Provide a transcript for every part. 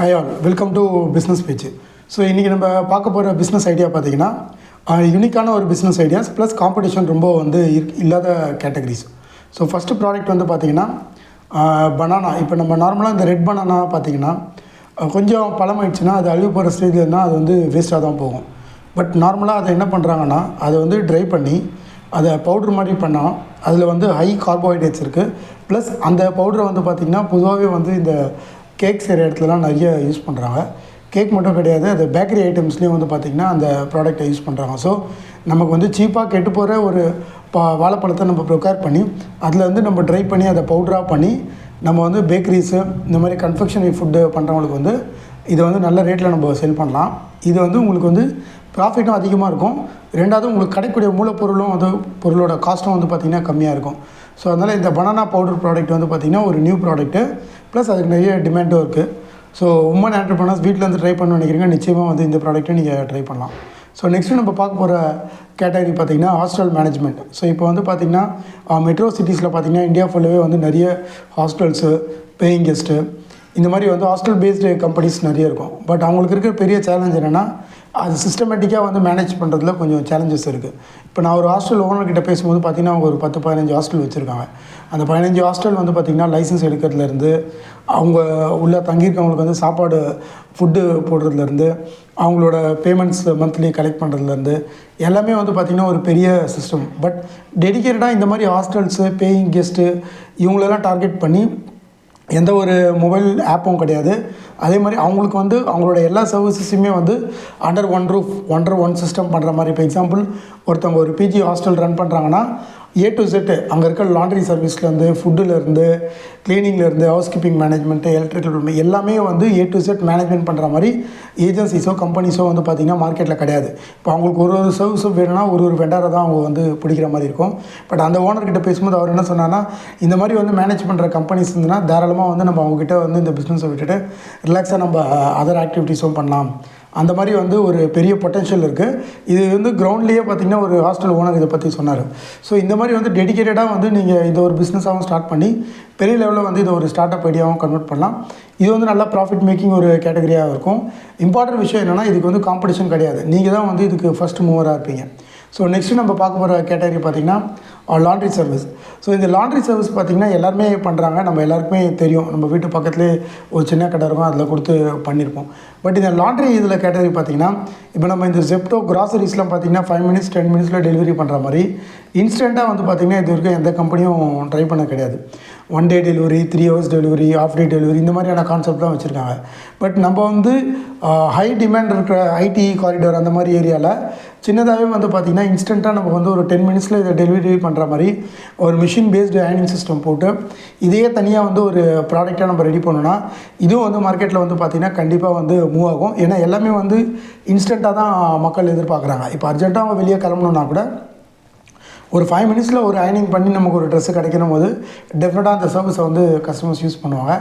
Hi all, welcome to Business Page. So இன்றைக்கி நம்ம பார்க்க போகிற பிஸ்னஸ் ஐடியா பார்த்திங்கன்னா யூனிக்கான ஒரு பிஸ்னஸ் ஐடியாஸ் ப்ளஸ் காம்படிஷன் ரொம்ப இல்லாத கேட்டகரிஸ். ஸோ ஃபஸ்ட்டு ப்ராடக்ட் வந்து பார்த்திங்கன்னா பனானா. இப்போ நம்ம நார்மலாக இந்த ரெட் பனானா பார்த்திங்கன்னா கொஞ்சம் பழமாயிடுச்சுன்னா அது அழிவு போகிற ஸ்டேஜில் இருந்தால் அது வந்து வேஸ்ட்டாக தான் போகும். பட் நார்மலாக அதை என்ன பண்ணுறாங்கன்னா அதை வந்து ட்ரை பண்ணி அதை பவுட்ரு மாதிரி பண்ணால் அதில் வந்து ஹை கார்போஹைட்ரேட்ஸ் இருக்குது. ப்ளஸ் அந்த பவுடரை வந்து பார்த்திங்கன்னா பொதுவாகவே வந்து இந்த கேக் செய்கிற இடத்துலலாம் நிறைய யூஸ் பண்ணுறாங்க. கேக் மட்டும் கிடையாது, அது பேக்கரி ஐட்டம்ஸ்லேயும் வந்து பார்த்திங்கன்னா அந்த ப்ராடக்டை யூஸ் பண்ணுறாங்க. ஸோ நமக்கு வந்து சீப்பாக கெட்டு போகிற ஒரு வாழைப்பழத்தை நம்ம ப்ரிப்பேர் பண்ணி அதில் வந்து நம்ம ட்ரை பண்ணி அதை பவுடராக பண்ணி நம்ம வந்து பேக்கரிஸு இந்த மாதிரி கன்ஃபெக்ஷனரி ஃபுட்டு பண்ணுறவங்களுக்கு வந்து இதை வந்து நல்ல ரேட்டில் நம்ம செல் பண்ணலாம். இது வந்து உங்களுக்கு வந்து ப்ராஃபிட்டும் அதிகமாக இருக்கும். ரெண்டாவது உங்களுக்கு கிடைக்கக்கூடிய மூலப்பொருளும் வந்து பொருளோட காஸ்ட்டும் வந்து பார்த்திங்கன்னா கம்மியாக இருக்கும். ஸோ அதனால் இந்த பனானா பவுடர் ப்ராடக்ட் வந்து பார்த்திங்கன்னா ஒரு நியூ ப்ராடக்ட்டு, ப்ளஸ் அதுக்கு நிறைய டிமாண்டும் இருக்குது. ஸோ உமன் ஆண்டர்ப்ரனர்ஸ் வீட்டில் வந்து ட்ரை பண்ண நினைக்கிறீங்க, நிச்சயமாக வந்து இந்த ப்ராடக்ட்டை நீங்கள் ட்ரை பண்ணலாம். ஸோ நெக்ஸ்ட்டு நம்ம பார்க்க போகிற கேட்டகரி பார்த்திங்கன்னா ஹாஸ்டல் மேனேஜ்மெண்ட். ஸோ இப்போ வந்து பார்த்திங்கன்னா மெட்ரோ சிட்டிஸில் பார்த்திங்கன்னா இந்தியா ஃபுல்லாகவே வந்து நிறைய ஹாஸ்டல்ஸு, பேயிங் கெஸ்ட்டு, இந்த மாதிரி வந்து ஹாஸ்டல் பேஸ்டு கம்பெனிஸ் நிறைய இருக்கும். பட் அவங்களுக்கு இருக்கிற பெரிய சேலஞ்ச் என்னென்னா அது சிஸ்டமேட்டிக்காக வந்து மேனேஜ் பண்ணுறதுல கொஞ்சம் சேலஞ்சஸ் இருக்குது. இப்போ நான் ஒரு ஹாஸ்டல் ஓனர்கிட்ட பேசும்போது பார்த்திங்கன்னா அவங்க ஒரு 10-15 ஹாஸ்டல் வச்சுருக்காங்க. அந்த 15 ஹாஸ்டல் வந்து பார்த்திங்கன்னா லைசன்ஸ் எடுக்கிறதுலேருந்து, அவங்க உள்ளே தங்கியிருக்கவங்களுக்கு வந்து சாப்பாடு ஃபுட்டு போடுறதுலேருந்து, அவங்களோட பேமெண்ட்ஸ் மந்த்லி கலெக்ட் பண்ணுறதுலேருந்து எல்லாமே வந்து பார்த்திங்கன்னா ஒரு பெரிய சிஸ்டம். பட் டெடிக்கேட்டடாக இந்த மாதிரி ஹாஸ்டல்ஸு, பேயிங் கெஸ்ட்டு இவங்களெல்லாம் டார்கெட் பண்ணி எந்த ஒரு மொபைல் ஆப்பும் கிடையாது. அதே மாதிரி அவங்களுக்கு வந்து அவங்களோட எல்லா சர்வீசஸுமே வந்து அண்டர் ஒன் சிஸ்டம் பண்ணுற மாதிரி. இப்போ எக்ஸாம்பிள் ஒருத்தவங்க ஒரு பிஜி ஹாஸ்டல் ரன் பண்ணுறாங்கன்னா A to Z அங்கே இருக்க லாண்ட்ரி சர்வீஸ்லேருந்து, ஃபுட்டுலேருந்து, க்ளீனிங்லேருந்து, ஹவுஸ் கீப்பிங் மேனேஜ்மெண்ட்டு, எலக்ட்ரிக்கல் எல்லாமே வந்து A to Z மேனேஜ்மெண்ட் பண்ணுற மாதிரி ஏஜென்சிஸோ கம்பெனிஸோ வந்து பார்த்திங்கன்னா மார்க்கெட்டில் கிடையாது. இப்போ அவங்களுக்கு ஒரு சர்வீஸும் வேணும்னா ஒரு வெண்டாரை தான் அவங்க வந்து பிடிக்கிற மாதிரி இருக்கும். பட் அந்த ஓனர்கிட்ட பேசும்போது அவர் என்ன சொன்னார்னா, இந்த மாதிரி வந்து மேனேஜ் பண்ணுற கம்பெனிஸ் இருந்துன்னா தாராளமாக வந்து நம்ம அவங்ககிட்ட வந்து இந்த பிஸ்னஸை விட்டுட்டு ரிலாக்ஸாக நம்ம அதர் ஆக்டிவிட்டீஸும் பண்ணலாம். அந்த மாதிரி வந்து ஒரு பெரிய பொட்டென்ஷியல் இருக்குது. இது வந்து கிரவுண்ட்லேயே பார்த்திங்கன்னா ஒரு ஹாஸ்டல் ஓனர் இதை பற்றி சொன்னார். ஸோ இந்த மாதிரி வந்து டெடிக்கேட்டடாக வந்து நீங்கள் இதை ஒரு பிஸ்னஸாகவும் ஸ்டார்ட் பண்ணி பெரிய லெவலில் வந்து இதை ஒரு ஸ்டார்ட் அப் ஐடியாவும் கன்வெர்ட் பண்ணலாம். இது வந்து நல்லா ப்ராஃபிட் மேக்கிங் ஒரு கேட்டகரியாக இருக்கும். இம்பார்ட்டன்ட் விஷயம் என்னென்னா இதுக்கு வந்து காம்படிஷன் கிடையாது, நீங்கள் தான் வந்து இதுக்கு ஃபஸ்ட் மூவராக இருப்பீங்க. ஸோ நெக்ஸ்ட்டு நம்ம பார்க்க போகிற கேட்டகரி பார்த்திங்கன்னா லாண்ட்ரி சர்வீஸ். ஸோ இந்த லாண்ட்ரி சர்வீஸ் பார்த்திங்கன்னா எல்லாருமே பண்ணுறாங்க, நம்ம எல்லாருக்குமே தெரியும். நம்ம வீட்டு பக்கத்துலேயே ஒரு சின்ன கடை இருக்கும், அதில் கொடுத்து பண்ணியிருப்போம். பட் இந்த லாண்ட்ரி இதில் கேட்டகரி பார்த்திங்கன்னா இப்போ நம்ம இந்த ஜெப்டோ கிராசரிஸ்லாம் பார்த்திங்கன்னா 5 minutes 10 minutes டெலிவரி பண்ணுற மாதிரி இன்ஸ்டண்ட்டாக வந்து பார்த்திங்கன்னா இது வரைக்கும் எந்த கம்பெனியும் ட்ரை பண்ண கிடையாது. 1 day delivery, 3 hours delivery, half day delivery, இந்த மாதிரியான கான்செப்ட் தான் வச்சுருக்காங்க. பட் நம்ம வந்து ஹை டிமாண்ட் இருக்கிற ஐடி காரிடோர் அந்த மாதிரி ஏரியாவில் சின்னதாகவே வந்து பார்த்திங்கன்னா இன்ஸ்டண்ட்டாக நம்ம வந்து ஒரு 10 minutes இதை டெலிவரி பண்ணுற மாதிரி ஒரு மிஷின் பேஸ்டு அயனிங் சிஸ்டம் போட்டு இதையே தனியாக வந்து ஒரு ப்ராடக்டாக நம்ம ரெடி பண்ணோன்னா இதுவும் வந்து மார்க்கெட்டில் வந்து பார்த்திங்கன்னா கண்டிப்பாக வந்து மூவ் ஆகும். ஏன்னா எல்லாமே வந்து இன்ஸ்டண்ட்டாக தான் மக்கள் எதிர்பார்க்குறாங்க. இப்போ அர்ஜென்ட்டாக அவங்க வெளியே கிளம்பணுன்னா கூட ஒரு 5 minutes ஒரு அயனிங் பண்ணி நமக்கு ஒரு ட்ரெஸ்ஸு கிடைக்கணும் போது டெஃபினட்டாக அந்த சர்வீஸை வந்து கஸ்டமர்ஸ் யூஸ் பண்ணுவாங்க.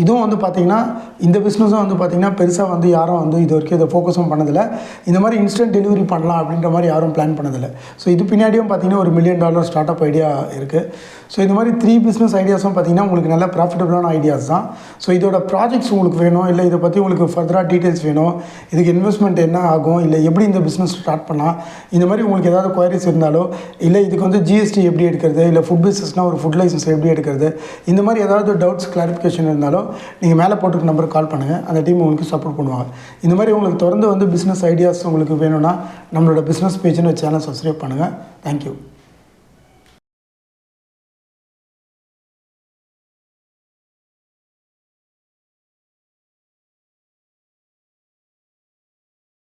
இதுவும் வந்து பார்த்திங்கன்னா இந்த பிஸ்னஸும் வந்து பார்த்திங்கன்னா பெருசாக வந்து யாரும் வந்து இது வரைக்கும் இதை ஃபோக்கஸும் பண்ணதில்லை. இந்த மாதிரி இன்ஸ்டன்ட் டெலிவரி பண்ணலாம் அப்படின்ற மாதிரி யாரும் பிளான் பண்ணதில்லை. ஸோ இது பின்னாடியும் பார்த்திங்கன்னா ஒரு $1 million ஸ்டார்ட் அப் ஐடியா இருக்குது. ஸோ இந்த மாதிரி 3 பிஸ்னஸ் ஐடியாஸும் பார்த்திங்கன்னா உங்களுக்கு நல்ல ப்ராஃபிட்டபுளான ஐடியாஸ் தான். ஸோ இதோட ப்ராஜெக்ட்ஸ் உங்களுக்கு வேணும், இல்லை இதை பற்றி உங்களுக்கு ஃபர்தராக டீட்டெயில்ஸ் வேணும், இதுக்கு இன்வெஸ்ட்மெண்ட் என்ன ஆகும், இல்லை எப்படி இந்த பிஸ்னஸ் ஸ்டார்ட் பண்ணலாம், இந்த மாதிரி உங்களுக்கு ஏதாவது குவரிஸ் இருந்தாலோ, இல்லை இதுக்கு வந்து ஜிஎஸ்டி எப்படி எடுக்கிறது, இல்லை ஃபுட் பிஸ்னஸ்னால் ஒரு ஃபுட் லைசன்ஸ் எப்படி எடுக்கிறது, இந்த மாதிரி ஏதாவது டவுட்ஸ் கிளாரிஃபிகேஷன் இருந்தாலும் நீங்கள் மேலே போட்டுருக்க நம்பருக்கு கால் பண்ணுங்கள். அந்த டீம் உங்களுக்கு சப்போர்ட் பண்ணுவாங்க. இந்த மாதிரி உங்களுக்கு தொடர்ந்து வந்து பிஸ்னஸ் ஐடியாஸ் உங்களுக்கு வேணும்னா நம்மளோட பிஸ்னஸ் பேஜ்னு சேனல் சப்ஸ்கிரைப் பண்ணுங்கள். தேங்க்யூ.